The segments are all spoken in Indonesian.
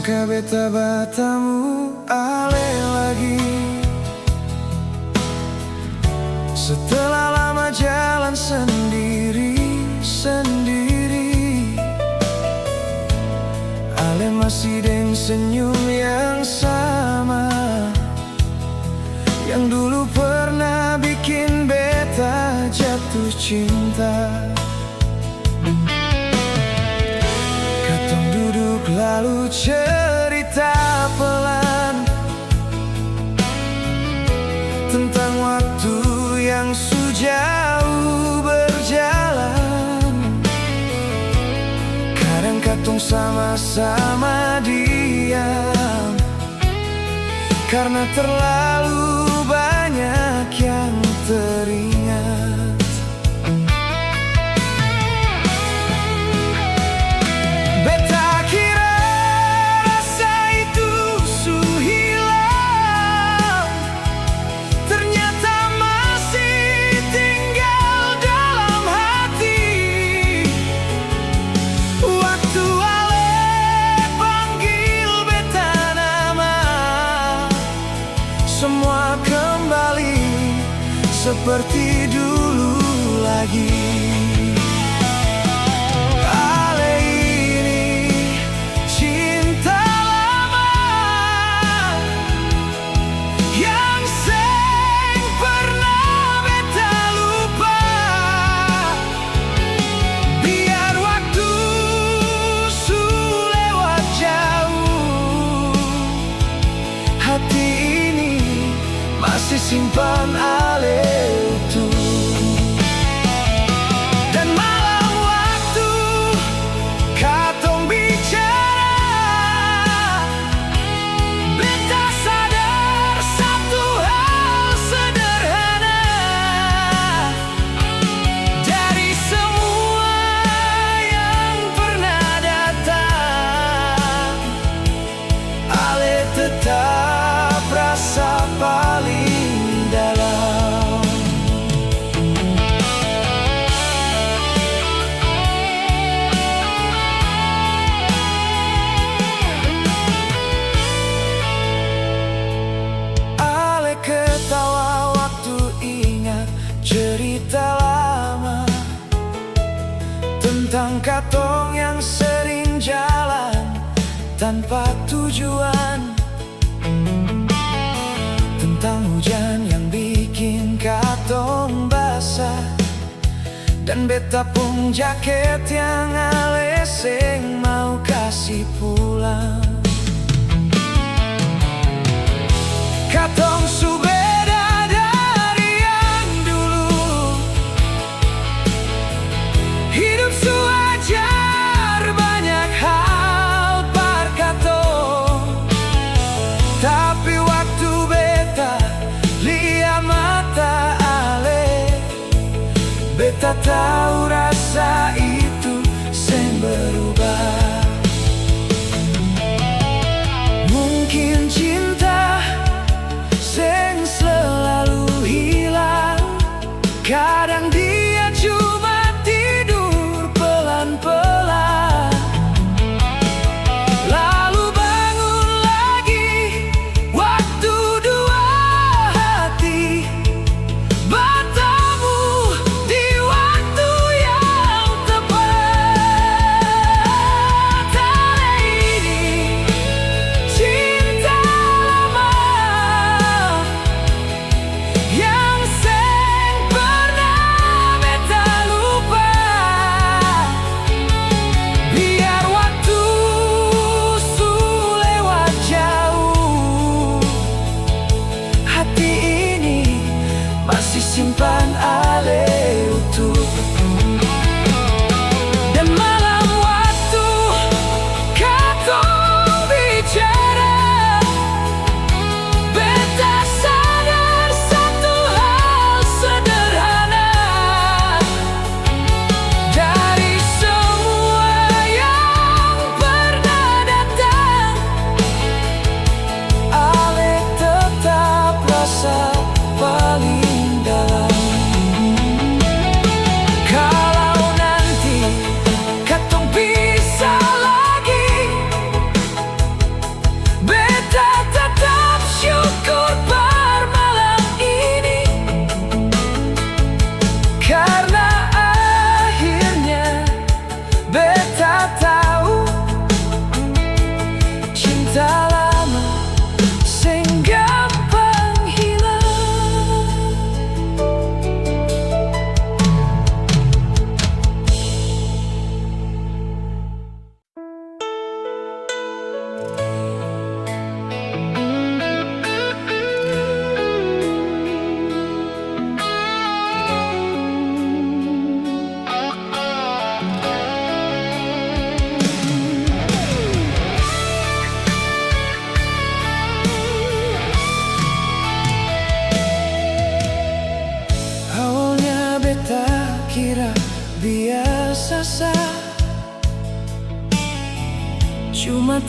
Sangka beta batamu ale lagi. Setelah lama jalan sendiri, ale masih deng senyum yang sama, yang dulu pernah bikin beta jatuh cinta. Katong duduk lalu cerita pelan tentang waktu yang sejauh berjalan. Kadang katong sama-sama diam karena terlalu banyak yang teringat. Beta kira rasa itu su hilang, ternyata masih tinggal dalam hati. Waktu ale panggil beta nama, semua kembali seperti dulu lagi. Ale ini cinta lama yang seng pernah beta lupa. Biar waktu su lewat jauh, hati ini masih simpan ale utuh. Dan malam waktu katong bicara, beta sadar satu hal sederhana. Dari semua yang pernah datang, ale tetap rasa paling dalam. Ale ketawa waktu ingat cerita lama tentang katong yang sering jalan tanpa tujuan, tentang hujan yang bikin katong basah, dan beta pun jaket yang ale seng mau kasih pulang. Katong su beda dari yang dulu, hidup su ajar banyak hal par katong. Tapi waktu beta lihat mata ale, beta tahu rasa itu seng berubah. Mungkin cinta seng selalu hilang, kadang dia cuma tidur pelan-pelan, lalu bangun lagi waktu dua hati bertemu di waktu yang tepat.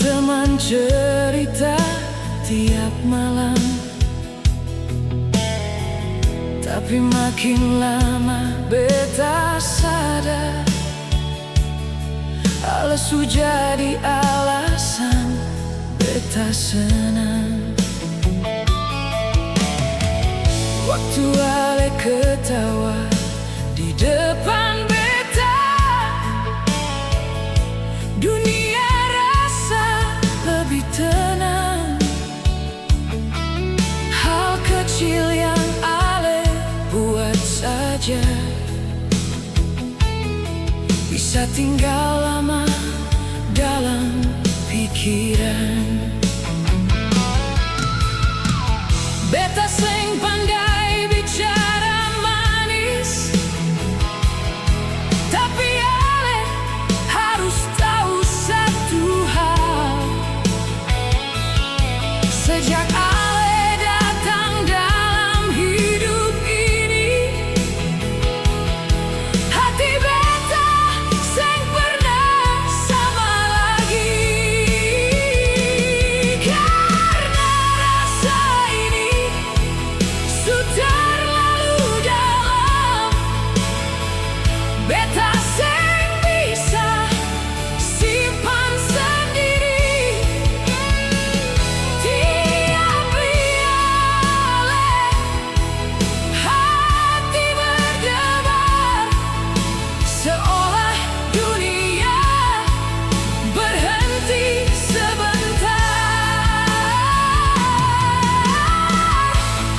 teman cerita tiap malam, tapi makin lama beta sadar alasu jadi alasan beta senang. Waktu ale ketawa di depan beta, dunia rasa lebih tenang. Hal kecil yang ale buat saja bisa tinggal lama dalam pikiran. Beta seng pandai bicara manis, tapi ale harus tahu satu hal. Sejak ale datang dalam hidup ini, hati beta seng pernah sama lagi. Karena rasa ini sudah terlalu dalam, beta seng bisa simpan sendiri. Tiap liale hati berdebar, seolah dunia berhenti sebentar.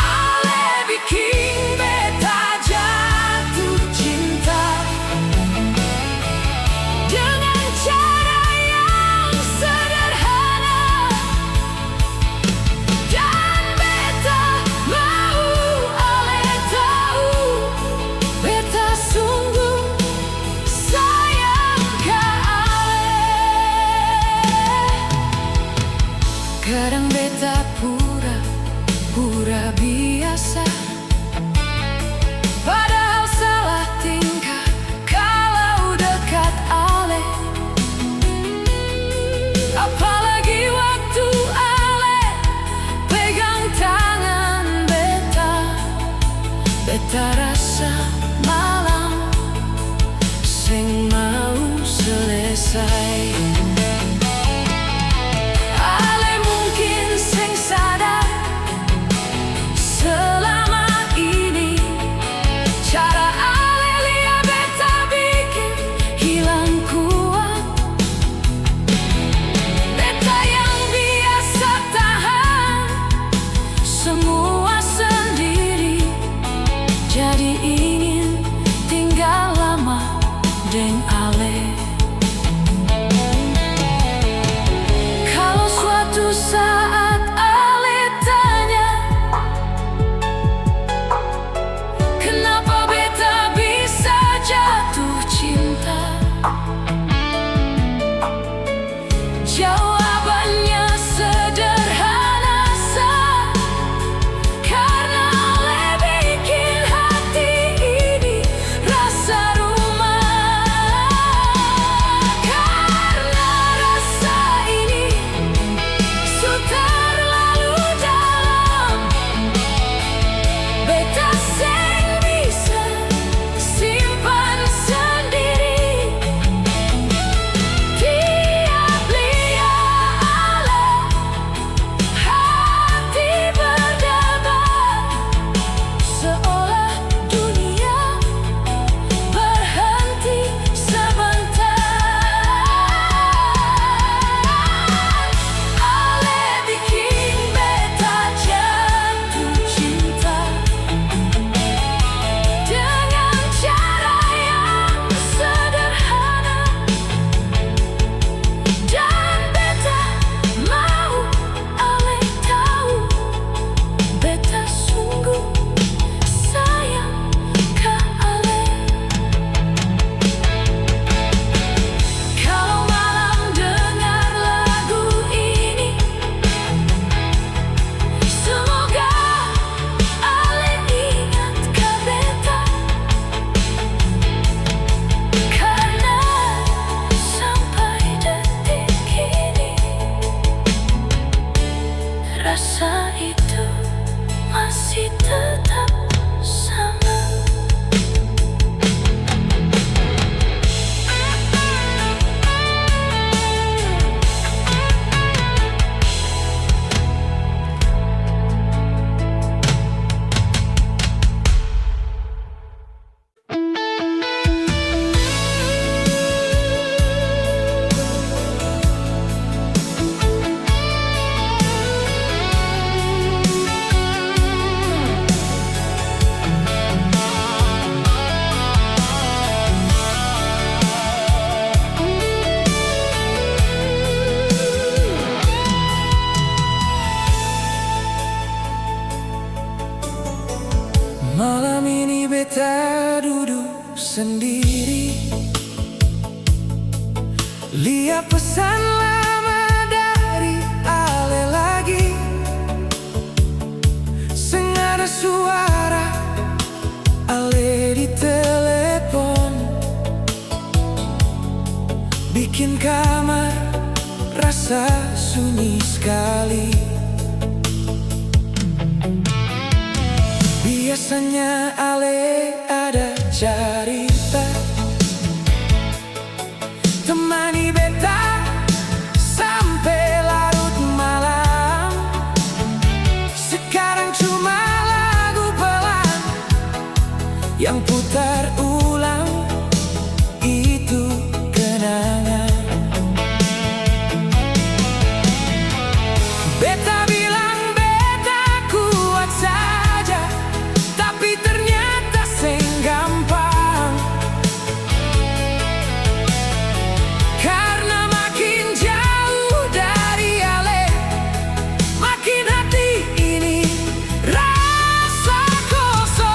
Ale bikin beta jatuh cinta dengan cara yang sederhana, dan beta mau ale tahu beta sungguh sayang ke ale. Kadang beta pura-pura biasa, padahal salah tingkah kalau dekat ale. Apalagi waktu ale pegang tangan beta, beta rasa malam seng mau selesai. Ale mungkin seng sadar selama rasa itu masih tetap sama. Malam ini beta duduk sendiri, lihat pesan lama dari Ale lagi. Sengaja suara Ale di telepon, bikin kamar rasa sunyi sekali. Biasanya Ale ada cerita, temani beta sampai larut malam. Sekarang cuma lagu pelan yang putar ulang, itu kenangan. Beta bilang beta kuat saja, tapi ternyata seng gampang. Karena makin jauh dari Ale, makin hati ini rasa kosong.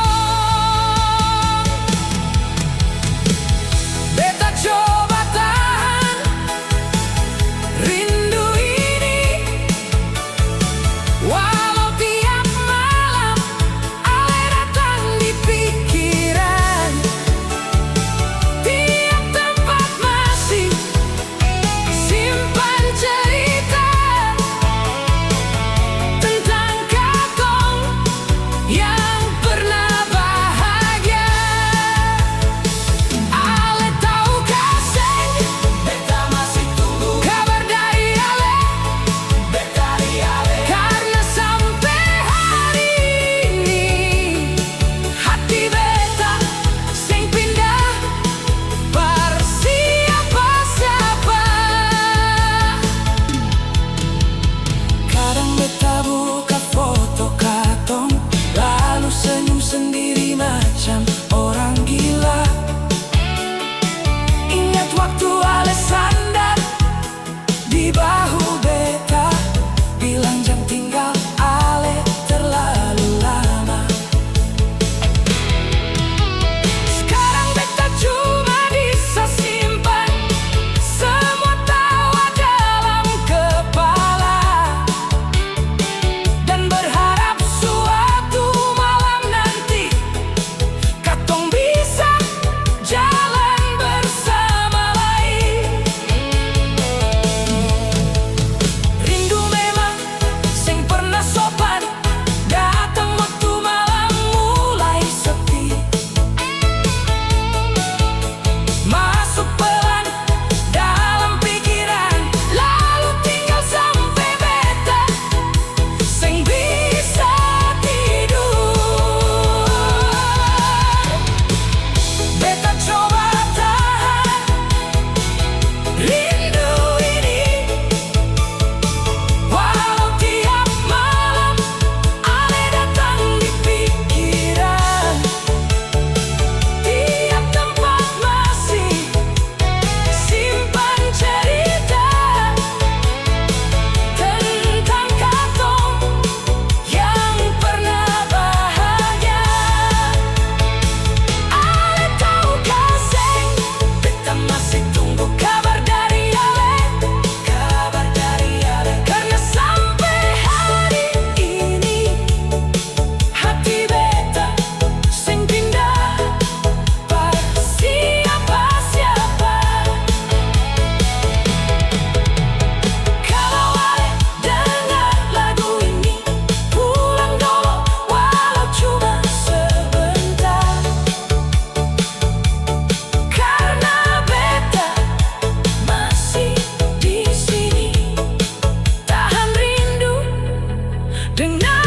dengan